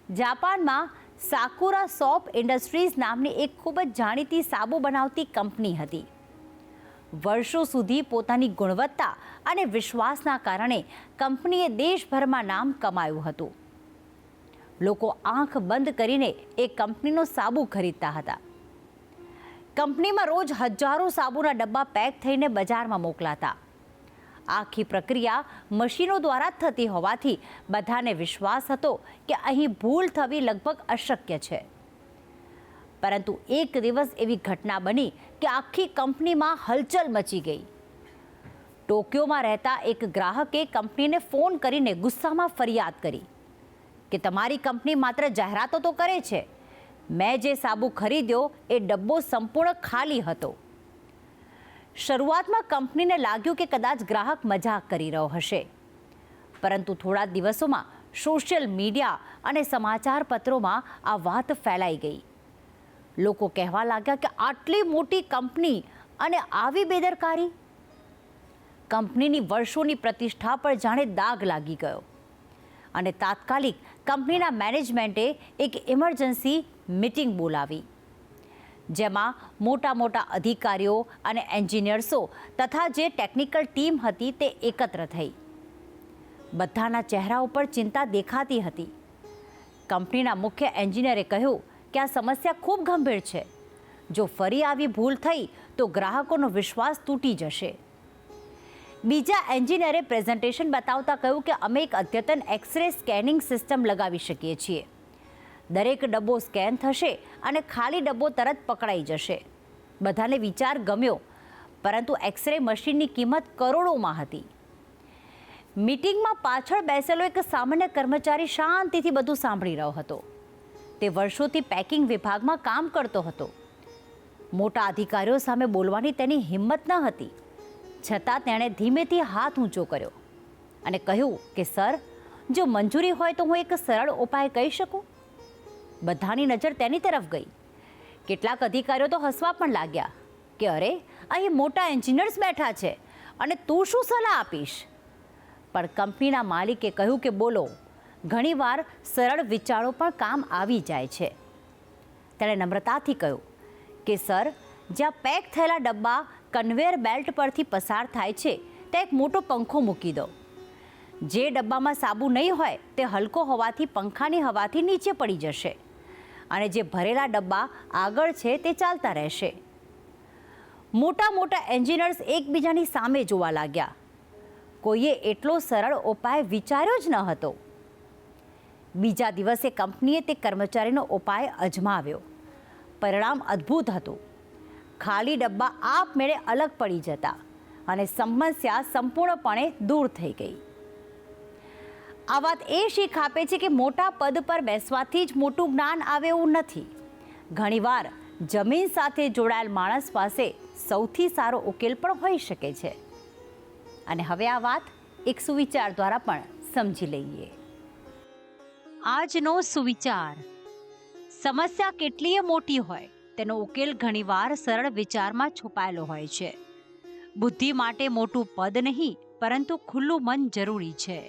જાપાનમાં સાકુરા shop industries નામની એક ખૂબ જ જાણીતી સાબુ બનાવતી કંપની હતી. વર્ષો સુધી પોતાની ગુણવત્તા અને વિશ્વાસના કારણે કંપનીએ દેશભરમાં નામ કમાયું હતું. લોકો આંખ બંધ કરીને એ કંપનીનો સાબુ ખરીદતા હતા. કંપનીમાં રોજ હજારો સાબુના ડબ્બા પેક થઈને બજારમાં મોકલાતા. આખી પ્રક્રિયા મશીનો દ્વારા થતી હોવાથી બધાને વિશ્વાસ હતો કે અહીં ભૂલ થવી લગભગ અશક્ય છે. પરંતુ એક દિવસ એવી ઘટના બની કે આખી કંપનીમાં હલચલ મચી ગઈ. ટોક્યોમાં રહેતા એક ગ્રાહકે કંપનીને ફોન કરીને ગુસ્સામાં ફરિયાદ કરી કે તમારી કંપની માત્ર જાહેરાતો તો કરે છે, મેં જે સાબુ ખરીદ્યો એ ડબ્બો સંપૂર્ણ ખાલી હતો. શરૂઆતમાં કંપનીને લાગ્યું કે કદાચ ગ્રાહક મજાક કરી રહ્યો હશે, પરંતુ થોડા દિવસોમાં સોશિયલ મીડિયા અને સમાચાર પત્રોમાં આ વાત ફેલાઈ ગઈ. લોકો કહેવા લાગ્યા કે આટલી મોટી કંપની અને આવી બેદરકારી. કંપનીની વર્ષોની પ્રતિષ્ઠા પર જાણે દાગ લાગી ગયો અને તાત્કાલિક કંપનીના મેનેજમેન્ટે એક ઇમરજન્સી મીટિંગ બોલાવી, જેમાં મોટા મોટા અધિકારીઓ અને એન્જિનિયર્સો તથા જે ટેકનિકલ ટીમ હતી તે એકત્ર થઈ. બધાના ચહેરા ઉપર ચિંતા દેખાતી હતી. કંપનીના મુખ્ય એન્જિનિયરે કહ્યું કે આ સમસ્યા ખૂબ ગંભીર છે. જો ફરી આવી ભૂલ થઈ તો ગ્રાહકોનો વિશ્વાસ તૂટી જશે. બીજા એન્જિનિયરે પ્રેઝન્ટેશન બતાવતા કહ્યું કે અમે એક અદ્યતન એક્સ-રે સ્કેનિંગ સિસ્ટમ લગાવી શકીએ છીએ. દરેક ડબ્બો સ્કેન થશે અને ખાલી ડબ્બો તરત પકડાઈ જશે. બધાને વિચાર ગમ્યો, પરંતુ એક્સ-રે મશીનની કિંમત કરોડોમાં હતી. મીટિંગમાં પાછળ બેસેલો એક સામાન્ય કર્મચારી શાંતિથી બધું સાંભળી રહ્યો હતો. તે વર્ષોથી પેકિંગ વિભાગમાં કામ કરતો હતો. મોટા અધિકારીઓ સામે બોલવાની તેની હિંમત ન હતી, છતાં તેણે ધીમેથી હાથ ઊંચો કર્યો અને કહ્યું કે સર, જો મંજૂરી હોય તો હું એક સરળ ઉપાય કહી શકું. બધાની નજર તેની તરફ ગઈ. કેટલાક અધિકારીઓ તો હસવા પણ લાગ્યા કે અરે, અહીં મોટા એન્જિનિયર્સ બેઠા છે અને તું શું સલાહ આપીશ? પણ કંપનીના માલિકે કહ્યું કે બોલો, ઘણીવાર સરળ વિચારો પણ કામ આવી જાય છે. તેણે નમ્રતાથી કહ્યું કે સર, જ્યાં પેક થયેલા ડબ્બા કન્વેયર બેલ્ટ પરથી પસાર થાય છે ત્યાં એક મોટો પંખો મૂકી દો. જે ડબ્બામાં સાબુ નહીં હોય તે હલકો હોવાથી પંખાની હવાથી નીચે પડી જશે અને જે ભરેલા ડબ્બા આગળ છે તે ચાલતા રહેશે. મોટા મોટા એન્જિનિયર્સ એકબીજાની સામે જોવા લાગ્યા. કોઈએ એટલો સરળ ઉપાય વિચાર્યો જ ન હતો. બીજા દિવસે કંપનીએ તે કર્મચારીનો ઉપાય અજમાવ્યો. પરિણામ અદ્ભુત હતું. ખાલી ડબ્બા આપમેળે અલગ પડી જતા અને સમસ્યા સંપૂર્ણપણે દૂર થઈ ગઈ. આ વાત એ શીખ આપે છે કે મોટા પદ પર બેસવાથી જ મોટું જ્ઞાન આવે એવું નથી. ઘણીવાર જમીન સાથે જોડાયેલ માણસ પાસે સૌથી સારો ઉકેલ પણ હોઈ શકે છે. અને હવે આ વાત એક સુવિચાર દ્વારા પણ સમજી લઈએ. આજનો સુવિચાર: સમસ્યા કેટલીય મોટી હોય, તેનો ઉકેલ ઘણીવાર સરળ વિચારમાં છુપાયેલો હોય છે. બુદ્ધિ માટે મોટું પદ નહીં, પરંતુ ખુલ્લું મન જરૂરી છે.